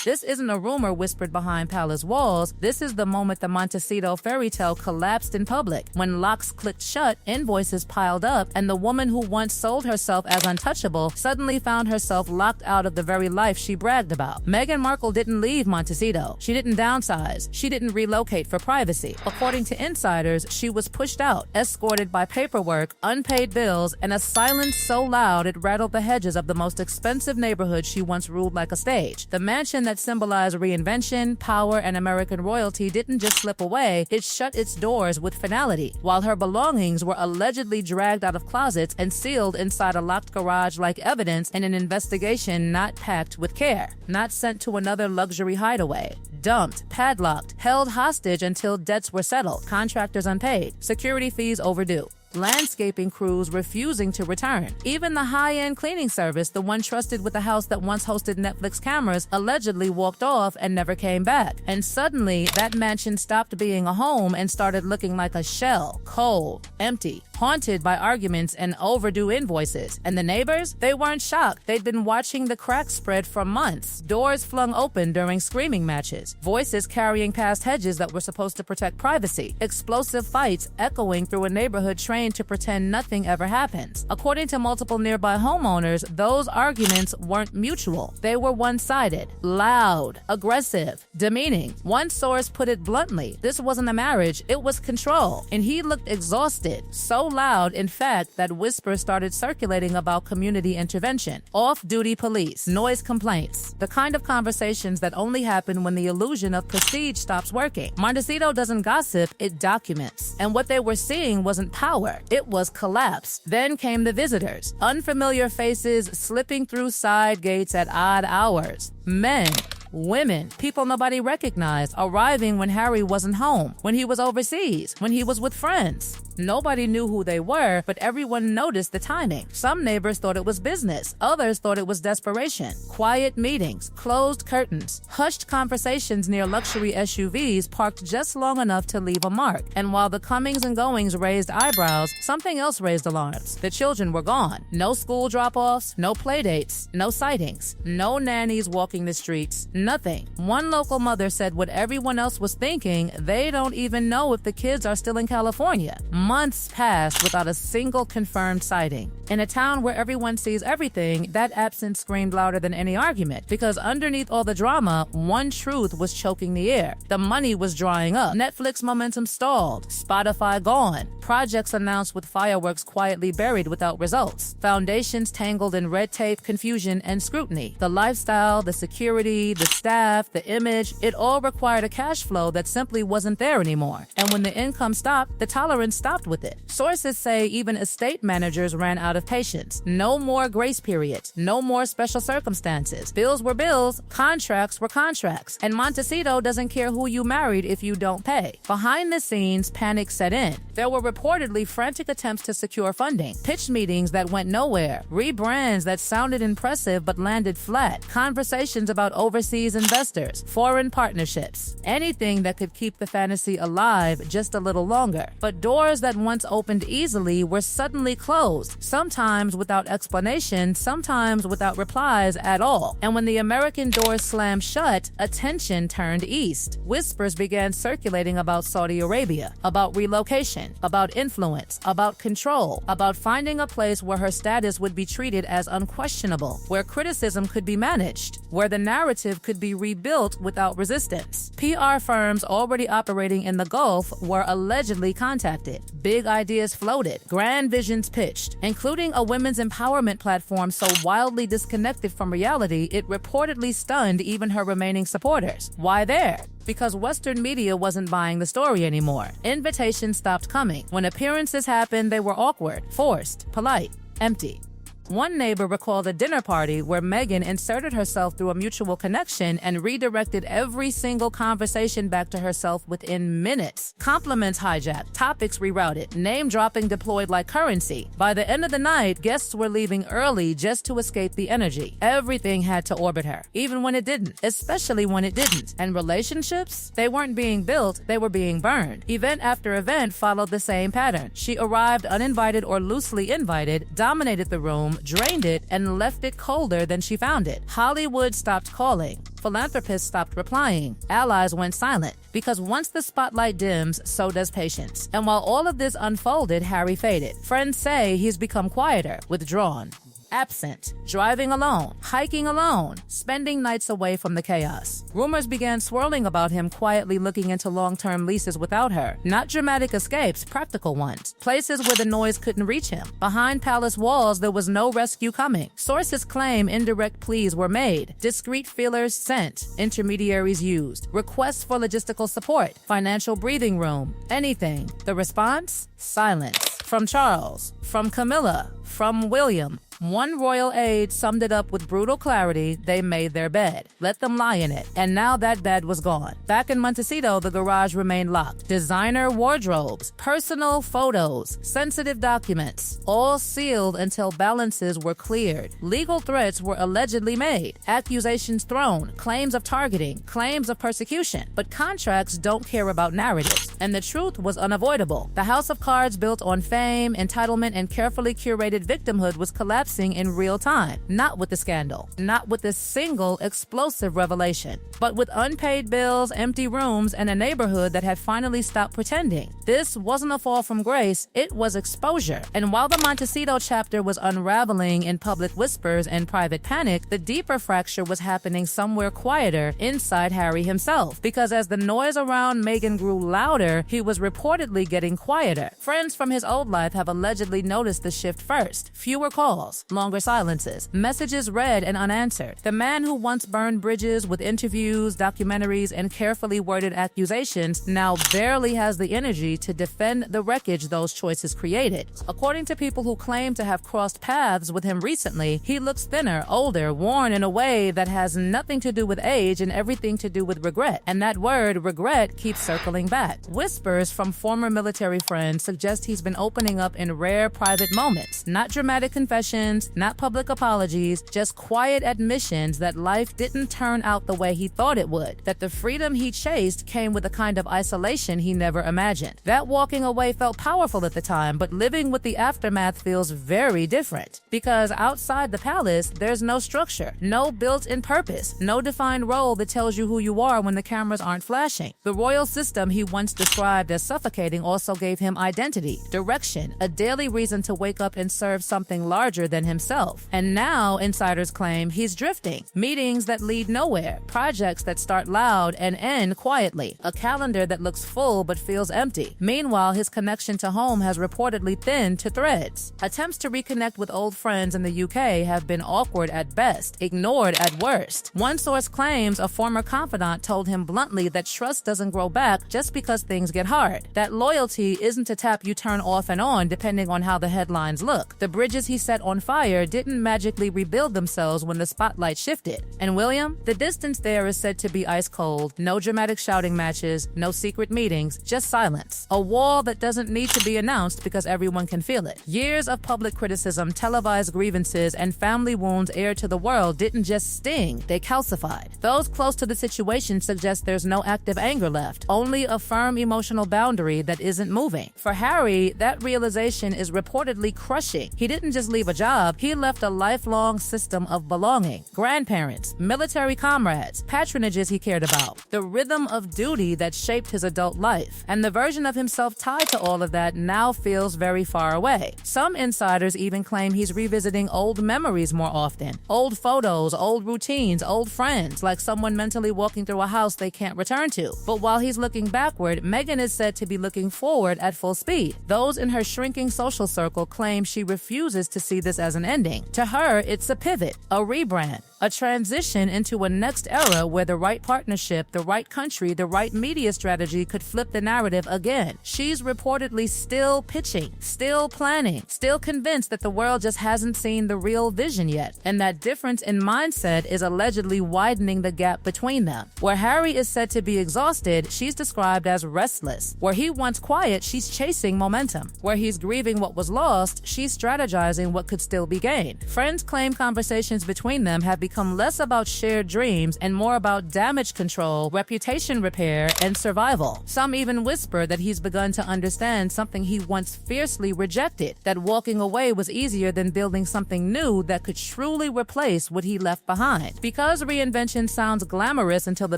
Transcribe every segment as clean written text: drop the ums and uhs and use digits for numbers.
This isn't a rumor whispered behind palace walls. This is the moment the Montecito fairy tale collapsed in public. When locks clicked shut, invoices piled up, and the woman who once sold herself as untouchable suddenly found herself locked out of the very life she bragged about. Meghan Markle didn't leave Montecito. She didn't downsize. She didn't relocate for privacy. According to insiders, she was pushed out, escorted by paperwork, unpaid bills, and a silence so loud it rattled the hedges of the most expensive neighborhood she once ruled like a stage. The mansion that symbolized reinvention, power, and American royalty didn't just slip away, it shut its doors with finality, while her belongings were allegedly dragged out of closets and sealed inside a locked garage like evidence in an investigation not packed with care, not sent to another luxury hideaway. Dumped, padlocked, held hostage until debts were settled, contractors unpaid, security fees overdue, landscaping crews refusing to return. Even the high-end cleaning service, the one trusted with the house that once hosted Netflix cameras, allegedly walked off and never came back. And suddenly, that mansion stopped being a home and started looking like a shell, cold, empty, haunted by arguments and overdue invoices. And the neighbors? They weren't shocked. They'd been watching the cracks spread for months. Doors flung open during screaming matches. Voices carrying past hedges that were supposed to protect privacy. Explosive fights echoing through a neighborhood trained to pretend nothing ever happens. According to multiple nearby homeowners, those arguments weren't mutual. They were one-sided, loud, aggressive, demeaning. One source put it bluntly, this wasn't a marriage, it was control. And he looked exhausted. So loud, in fact, that whispers started circulating about community intervention, off-duty police, noise complaints, the kind of conversations that only happen when the illusion of prestige stops working. Montecito doesn't gossip, it documents. And what they were seeing wasn't power, it was collapse. Then came the visitors, unfamiliar faces slipping through side gates at odd hours. Men, women, people nobody recognized, arriving when Harry wasn't home, when he was overseas, when he was with friends. Nobody knew who they were, but everyone noticed the timing. Some neighbors thought it was business. Others thought it was desperation. Quiet meetings, closed curtains, hushed conversations near luxury SUVs parked just long enough to leave a mark. And while the comings and goings raised eyebrows, something else raised alarms. The children were gone. No school drop-offs, no playdates, no sightings, no nannies walking the streets, nothing. One local mother said what everyone else was thinking, they don't even know if the kids are still in California. Months passed without a single confirmed sighting. In a town where everyone sees everything, that absence screamed louder than any argument, because underneath all the drama, one truth was choking the air. The money was drying up. Netflix momentum stalled. Spotify gone. Projects announced with fireworks quietly buried without results. Foundations tangled in red tape, confusion, and scrutiny. The lifestyle, the security, the staff, the image, it all required a cash flow that simply wasn't there anymore. And when the income stopped, the tolerance stopped with it. Sources say even estate managers ran out of patience. No more grace periods. No more special circumstances. Bills were bills. Contracts were contracts. And Montecito doesn't care who you married if you don't pay. Behind the scenes, panic set in. There were reportedly frantic attempts to secure funding, pitch meetings that went nowhere, rebrands that sounded impressive but landed flat, conversations about overseas investors, foreign partnerships, anything that could keep the fantasy alive just a little longer. But doors that once opened easily were suddenly closed, sometimes without explanation, sometimes without replies at all. And when the American doors slammed shut, attention turned east. Whispers began circulating about Saudi Arabia, about relocation, about influence, about control, about finding a place where her status would be treated as unquestionable, where criticism could be managed, where the narrative could be rebuilt without resistance. PR firms already operating in the Gulf were allegedly contacted. Big ideas floated, grand visions pitched, including a women's empowerment platform so wildly disconnected from reality it reportedly stunned even her remaining supporters. Why there? Because Western media wasn't buying the story anymore. Invitations stopped coming. When appearances happened, they were awkward, forced, polite, empty. One neighbor recalled a dinner party where Meghan inserted herself through a mutual connection and redirected every single conversation back to herself within minutes. Compliments hijacked, topics rerouted, name-dropping deployed like currency. By the end of the night, guests were leaving early just to escape the energy. Everything had to orbit her, even when it didn't, especially when it didn't. And relationships? They weren't being built, they were being burned. Event after event followed the same pattern. She arrived uninvited or loosely invited, dominated the room, drained it, and left it colder than she found it. Hollywood stopped calling. Philanthropists stopped replying. Allies went silent. Because once the spotlight dims, so does patience. And while all of this unfolded, Harry faded. Friends say he's become quieter, withdrawn, absent, driving alone, hiking alone, spending nights away from the chaos. Rumors began swirling about him quietly looking into long-term leases without her. Not dramatic escapes, practical ones. Places where the noise couldn't reach him. Behind palace walls, there was no rescue coming. Sources claim indirect pleas were made, discreet feelers sent, intermediaries used, requests for logistical support, financial breathing room, anything. The response? Silence. From Charles, from Camilla, from William. One royal aide summed it up with brutal clarity. They made their bed. Let them lie in it. And now that bed was gone. Back in Montecito, the garage remained locked. Designer wardrobes, personal photos, sensitive documents, all sealed until balances were cleared. Legal threats were allegedly made. Accusations thrown. Claims of targeting. Claims of persecution. But contracts don't care about narratives. And the truth was unavoidable. The house of cards built on fame, entitlement, and carefully curated victimhood was collapsing in real time. Not with the scandal. Not with a single explosive revelation. But with unpaid bills, empty rooms, and a neighborhood that had finally stopped pretending. This wasn't a fall from grace, it was exposure. And while the Montecito chapter was unraveling in public whispers and private panic, the deeper fracture was happening somewhere quieter inside Harry himself. Because as the noise around Meghan grew louder, he was reportedly getting quieter. Friends from his old life have allegedly noticed the shift first. Fewer calls, longer silences, messages read and unanswered. The man who once burned bridges with interviews, documentaries, and carefully worded accusations now barely has the energy to defend the wreckage those choices created. According to people who claim to have crossed paths with him recently, he looks thinner, older, worn in a way that has nothing to do with age and everything to do with regret. And that word, regret, keeps circling back. Whispers from former military friends suggest he's been opening up in rare private moments, not dramatic confessions, not public apologies, just quiet admissions that life didn't turn out the way he thought it would, that the freedom he chased came with a kind of isolation he never imagined. That walking away felt powerful at the time, but living with the aftermath feels very different. Because outside the palace, there's no structure, no built-in purpose, no defined role that tells you who you are when the cameras aren't flashing. The royal system he once described as suffocating also gave him identity, direction, a daily reason to wake up and serve something larger than himself. And now, insiders claim, he's drifting. Meetings that lead nowhere, projects that start loud and end quietly, a calendar that looks full but feels empty. Meanwhile, his connection to home has reportedly thinned to threads. Attempts to reconnect with old friends in the UK have been awkward at best, ignored at worst. One source claims a former confidant told him bluntly that trust doesn't grow back just because things get hard. That loyalty isn't a tap you turn off and on depending on how the headlines look. The bridges he set on fire didn't magically rebuild themselves when the spotlight shifted. And William? The distance there is said to be ice cold. No dramatic shouting matches, no secret meetings, just silence. A wall that doesn't need to be announced because everyone can feel it. Years of public criticism, televised grievances, and family wounds aired to the world didn't just sting, they calcified. Those close to the situation suggest there's no active anger left, only a firm emotional boundary that isn't moving. For Harry, that realization is reportedly crushing. He didn't just leave a job, he left a lifelong system of belonging. Grandparents, military comrades, patronages he cared about, the rhythm of duty that shaped his adult life. And the version of himself tied to all of that now feels very far away. Some insiders even claim he's revisiting old memories more often. Old photos, old routines, old friends, like someone mentally walking through a house they can't return to. But while he's looking backward, Meghan is said to be looking forward at full speed. Those in her shrinking social circle claim she refuses to see this as an ending. To her, it's a pivot, a rebrand, a transition into a next era where the right partnership, the right country, the right media strategy could flip the narrative again. She's reportedly still pitching, still planning, still convinced that the world just hasn't seen the real vision yet. And that difference in mindset is allegedly widening the gap between them. Where Harry is said to be exhausted, she's described as restless. Where he wants quiet, she's chasing momentum. Where he's grieving what was lost, she's strategizing what could still still be gained. Friends claim conversations between them have become less about shared dreams and more about damage control, reputation repair, and survival. Some even whisper that he's begun to understand something he once fiercely rejected, that walking away was easier than building something new that could truly replace what he left behind. Because reinvention sounds glamorous until the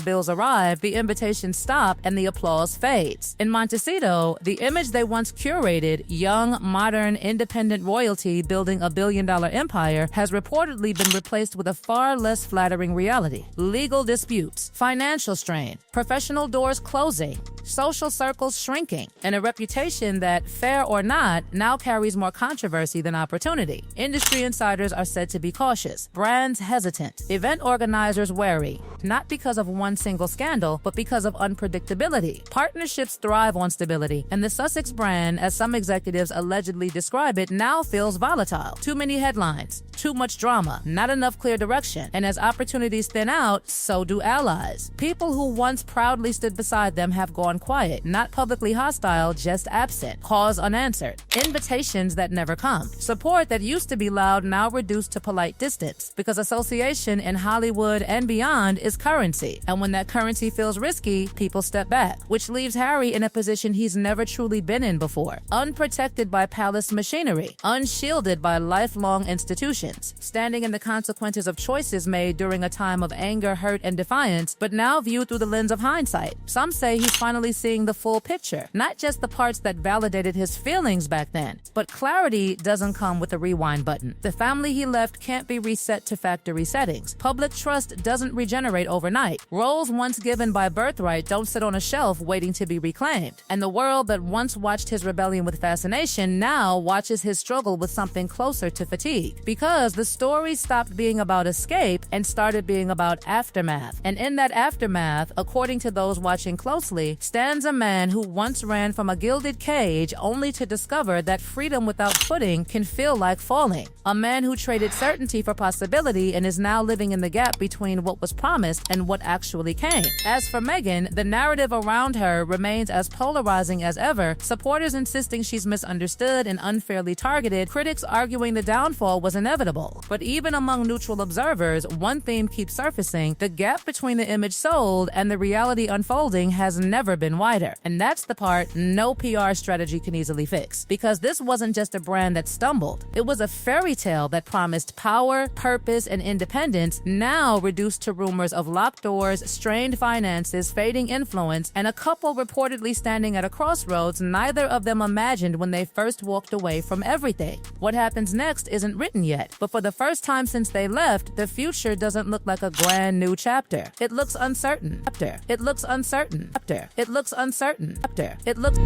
bills arrive, the invitations stop and the applause fades. In Montecito, the image they once curated, young, modern, independent royalty building a billion-dollar empire, has reportedly been replaced with a far less flattering reality. Legal disputes, financial strain, professional doors closing, social circles shrinking, and a reputation that, fair or not, now carries more controversy than opportunity. Industry insiders are said to be cautious, brands hesitant, event organizers wary, not because of one single scandal, but because of unpredictability. Partnerships thrive on stability, and the Sussex brand, as some executives allegedly describe it, now feels volatile. Too many headlines, too much drama, not enough clear direction, and as opportunities thin out, so do allies. People who once proudly stood beside them have gone quiet, not publicly hostile, just absent, cause unanswered, invitations that never come, support that used to be loud now reduced to polite distance, because association in Hollywood and beyond is currency, and when that currency feels risky, people step back, which leaves Harry in a position he's never truly been in before, unprotected by palace machinery, unshielded by lifelong institutions, standing in the consequences of choices made during a time of anger, hurt, and defiance, but now viewed through the lens of hindsight. Some say he's finally seeing the full picture, not just the parts that validated his feelings back then. But clarity doesn't come with a rewind button. The family he left can't be reset to factory settings. Public trust doesn't regenerate overnight. Roles once given by birthright don't sit on a shelf waiting to be reclaimed. And the world that once watched his rebellion with fascination now watches his struggle with something closer to fatigue. Because the story stopped being about escape and started being about aftermath. And in that aftermath, according to those watching closely, stands a man who once ran from a gilded cage only to discover that freedom without footing can feel like falling. A man who traded certainty for possibility and is now living in the gap between what was promised and what actually came. As for Meghan, the narrative around her remains as polarizing as ever, supporters insisting she's misunderstood and unfairly targeted, critics arguing the downfall was inevitable. But even among neutral observers, one theme keeps surfacing: the gap between the image sold and the reality unfolding has never been wider. And that's the part no PR strategy can easily fix. Because this wasn't just a brand that stumbled. It was a fairy tale that promised power, purpose, and independence, now reduced to rumors of locked doors, strained finances, fading influence, and a couple reportedly standing at a crossroads neither of them imagined when they first walked away from everything. What happens next isn't written yet, but for the first time since they left, the future doesn't look like a brand new chapter. It looks uncertain. It looks uncertain. It looks uncertain. It looks